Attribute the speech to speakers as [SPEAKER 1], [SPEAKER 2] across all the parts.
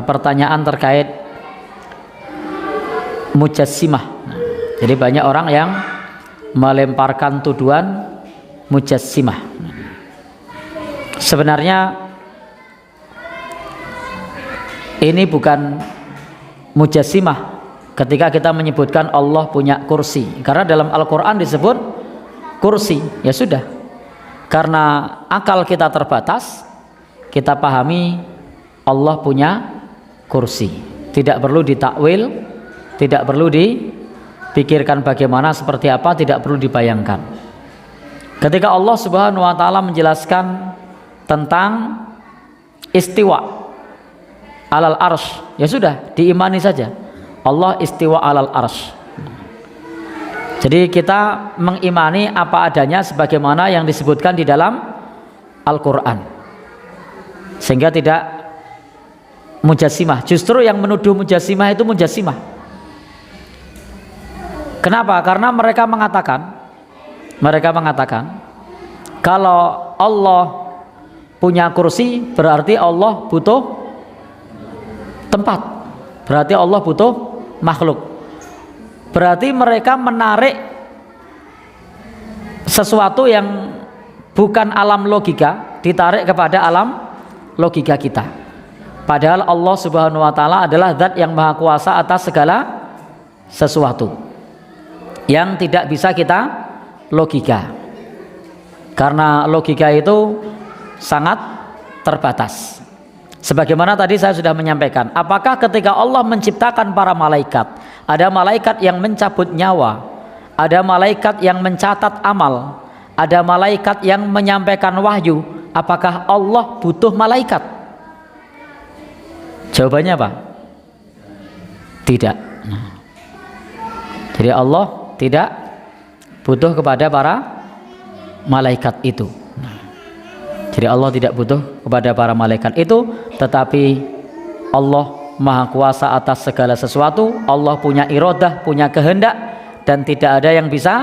[SPEAKER 1] pertanyaan terkait mujassimah. Jadi banyak orang yang melemparkan tuduhan mujassimah. Sebenarnya ini bukan mujassimah ketika kita menyebutkan Allah punya kursi, karena dalam Al-Quran disebut kursi. Ya sudah, karena akal kita terbatas, kita pahami Allah punya kursi, tidak perlu ditakwil, tidak perlu dipikirkan bagaimana seperti apa, tidak perlu dibayangkan. Ketika Allah Subhanahu wa taala menjelaskan tentang istiwa alal arsy, ya sudah, diimani saja Allah istiwa alal arsy. Jadi kita mengimani apa adanya sebagaimana yang disebutkan di dalam Al-Quran, sehingga tidak mujassimah. Justru yang menuduh mujassimah itu mujassimah. Kenapa? Karena mereka mengatakan kalau Allah punya kursi berarti Allah butuh tempat, berarti Allah butuh makhluk. Berarti mereka menarik sesuatu yang bukan alam logika, ditarik kepada alam logika kita. Padahal Allah Subhanahu wa taala adalah zat yang maha kuasa atas segala sesuatu yang tidak bisa kita logika, karena logika itu sangat terbatas. Sebagaimana tadi saya sudah menyampaikan, apakah ketika Allah menciptakan para malaikat, ada malaikat yang mencabut nyawa, ada malaikat yang mencatat amal, ada malaikat yang menyampaikan wahyu, apakah Allah butuh malaikat? Jawabannya apa? Tidak. Jadi Allah tidak butuh kepada para malaikat itu. Jadi Allah tidak butuh kepada para malaikat itu, tetapi Allah maha kuasa atas segala sesuatu. Allah punya iradah, punya kehendak, dan tidak ada yang bisa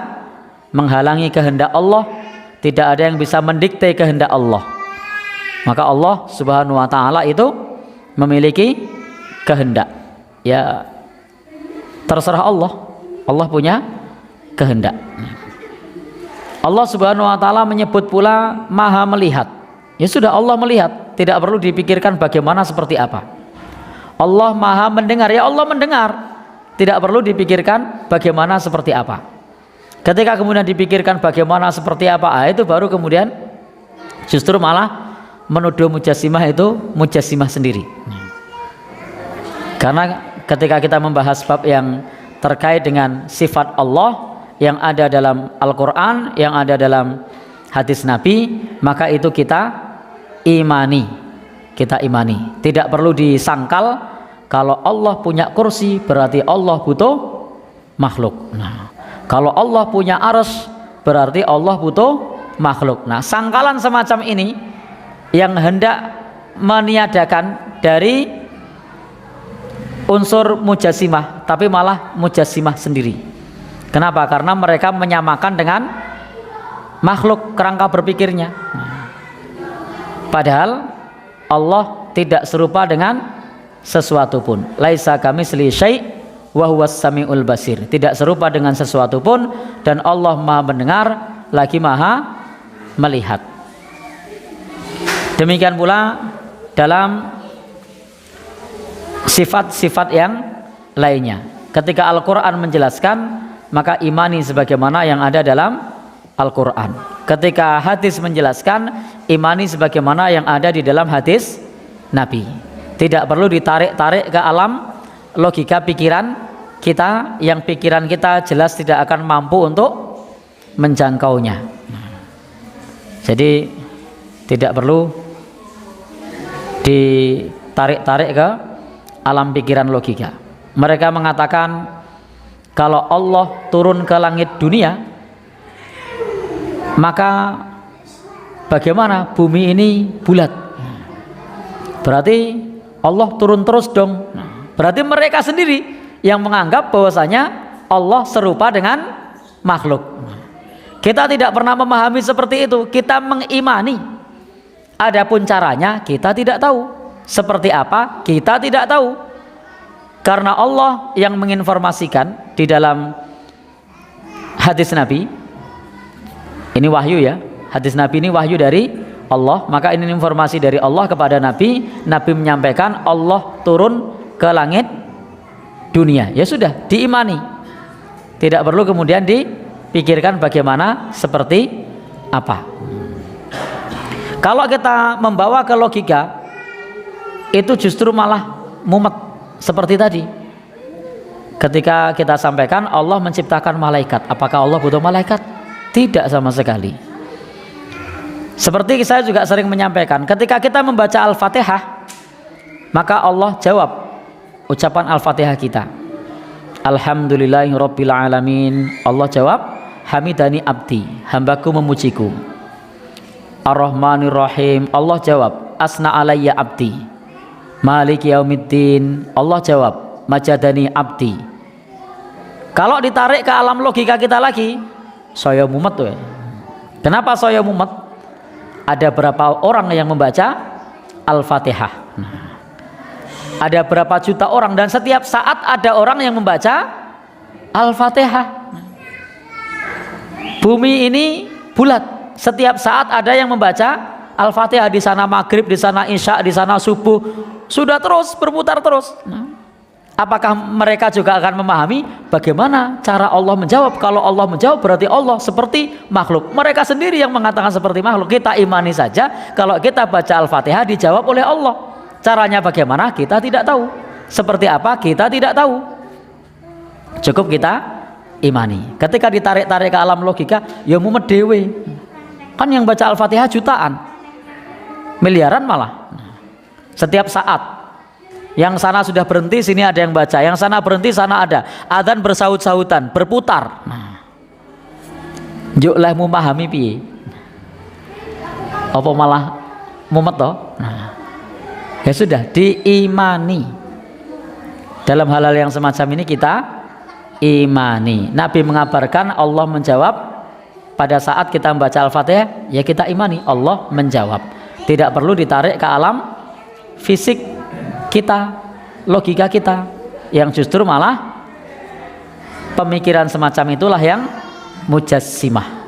[SPEAKER 1] menghalangi kehendak Allah, tidak ada yang bisa mendikte kehendak Allah. Maka Allah Subhanahu wa taala itu memiliki kehendak. Ya terserah Allah. Allah punya kehendak. Allah Subhanahu wa taala menyebut pula maha melihat. Ya sudah, Allah melihat, tidak perlu dipikirkan bagaimana seperti apa. Allah maha mendengar, ya Allah mendengar, tidak perlu dipikirkan bagaimana seperti apa. Ketika kemudian dipikirkan bagaimana seperti apa, itu baru kemudian justru malah menuduh mujassimah itu mujassimah sendiri. Karena ketika kita membahas bab yang terkait dengan sifat Allah yang ada dalam Al-Quran, yang ada dalam hadis Nabi, maka itu kita imani. Tidak perlu disangkal kalau Allah punya kursi berarti Allah butuh makhluk. Nah, kalau Allah punya arsy berarti Allah butuh makhluk. Nah, sangkalan semacam ini yang hendak meniadakan dari unsur mujassimah, tapi malah mujassimah sendiri. Kenapa? Karena mereka menyamakan dengan makhluk kerangka berpikirnya. Padahal Allah tidak serupa dengan sesuatu pun. Laisa kamitslihi syai' wa huwas samiul basir. Tidak serupa dengan sesuatu pun, dan Allah maha mendengar lagi maha melihat. Demikian pula dalam sifat-sifat yang lainnya. Ketika Al-Quran menjelaskan, maka imani sebagaimana yang ada dalam Al-Quran. Ketika hadis menjelaskan, imani sebagaimana yang ada di dalam hadis Nabi. Tidak perlu ditarik-tarik ke alam logika pikiran kita, yang pikiran kita jelas tidak akan mampu untuk menjangkaunya. Jadi tidak perlu ditarik-tarik ke alam pikiran logika. Mereka mengatakan kalau Allah turun ke langit dunia, maka bagaimana bumi ini bulat? Berarti Allah turun terus dong. Berarti mereka sendiri yang menganggap bahwasanya Allah serupa dengan makhluk. Kita tidak pernah memahami seperti itu. Kita mengimani. Adapun caranya kita tidak tahu. seperti apa kita tidak tahu, karena Allah yang menginformasikan di dalam hadis Nabi. Ini wahyu ya, hadis Nabi ini wahyu dari Allah, maka ini informasi dari Allah kepada Nabi. Nabi menyampaikan Allah turun ke langit dunia, ya sudah diimani, tidak perlu kemudian dipikirkan bagaimana seperti apa. Kalau kita membawa ke logika, itu justru malah mumet seperti tadi. Ketika kita sampaikan Allah menciptakan malaikat, apakah Allah butuh malaikat? Tidak sama sekali. Seperti saya juga sering menyampaikan, ketika kita membaca Al-Fatihah, maka Allah jawab ucapan Al-Fatihah kita, Alhamdulillahirabbil alamin. Allah jawab, hamidani abdi, hambaku memujiku. Ar-Rahmanir-Rahim. Allah jawab, asna alayya abdi. Maliki yaumiddin. Allah jawab, majadani abdi. Kalau ditarik ke alam logika kita lagi, saya mumet tuh ya. Kenapa saya mumet? Ada berapa orang yang membaca Al-Fatihah? Ada berapa juta orang, dan setiap saat ada orang yang membaca Al-Fatihah. Bumi ini bulat, setiap saat ada yang membaca Al-Fatihah. Di sana maghrib, di sana isya, di sana subuh, sudah terus berputar terus. Apakah mereka juga akan memahami bagaimana cara Allah menjawab? Kalau Allah menjawab berarti Allah seperti makhluk. Mereka sendiri yang mengatakan seperti makhluk. Kita imani saja kalau kita baca Al-Fatihah dijawab oleh Allah. Caranya bagaimana kita tidak tahu, seperti apa kita tidak tahu, cukup kita imani. Ketika ditarik-tarik ke alam logika, ya mumet dewe. Kan yang baca Al-Fatihah jutaan, miliaran malah. Setiap saat yang sana sudah berhenti, sini ada yang baca, yang sana berhenti, sana ada. Adzan bersaut-sautan, berputar. Juk lah memahami piye? Apa malah mumet toh? Ya sudah, diimani. Dalam hal-hal yang semacam ini kita imani. Nabi mengabarkan Allah menjawab pada saat kita membaca Al-Fatihah, ya kita imani Allah menjawab. Tidak perlu ditarik ke alam fisik kita, logika kita, yang justru malah pemikiran semacam itulah yang mujassimah.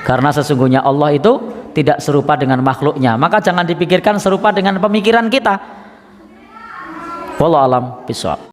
[SPEAKER 1] Karena sesungguhnya Allah itu tidak serupa dengan makhluknya, maka jangan dipikirkan serupa dengan pemikiran kita. Wallahu alam bishawab.